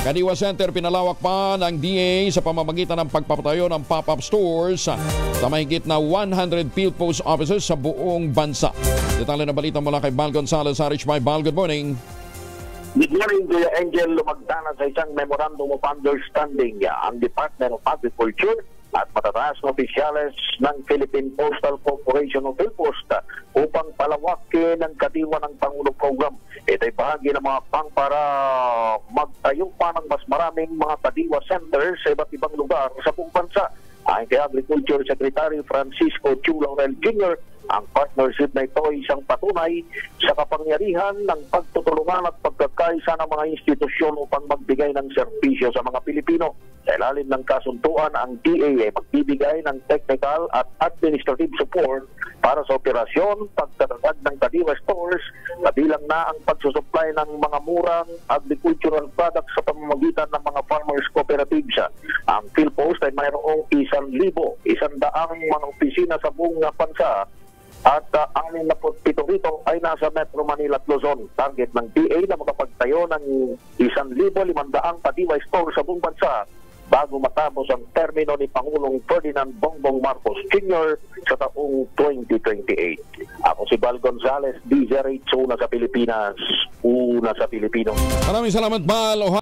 Kadiwa Center, pinalawak pa ng DA sa pamamagitan ng pagpapatayo ng pop-up stores sa mahigit na 100 field post offices sa buong bansa. Detalye na balita mula kay Bal Gonzales, RHY. Bal, good morning. Good morning, Kuya Angel. Lumagdana sa isang memorandum of understanding ang Department of Agriculture at matataas na opisyales ng Philippine Postal Corporation o PhilPost upang palawakin ang kadiwa ng Pangulo Program. Ito ay bahagi ng mga pang para magtayo pa ng mas maraming mga kadiwa centers sa iba't ibang lugar sa buong bansa. Ayon kay Agriculture Secretary Francisco Chu Laurel Jr., ang partnership na ito ay isang patunay sa kapangyarihan ng pagtutulungan at pagkakaisa ng mga institusyon upang magbigay ng serbisyo sa mga Pilipino. Sa ilalim ng kasunduan, ang DA ay magbibigay ng technical at administrative support para sa operasyon, pagtatagad ng kadiwa stores, kabilang na ang pagsusupply ng mga murang agricultural products sa pamamagitan ng mga farmers cooperatives. Ang PhilPost ay mayroong 1,100 mga opisina sa buong bansa at 67 rito ay nasa Metro Manila at Luzon. Target ng DA na makapagtayo ng 1,500 kadiwa store sa buong bansa bago matapos ang termino ni Pangulong Ferdinand Bongbong Marcos Jr. sa taong 2028. Ako si Bal Gonzales, DZRH, una sa Pilipinas, una sa Pilipino. Maraming salamat, Bal.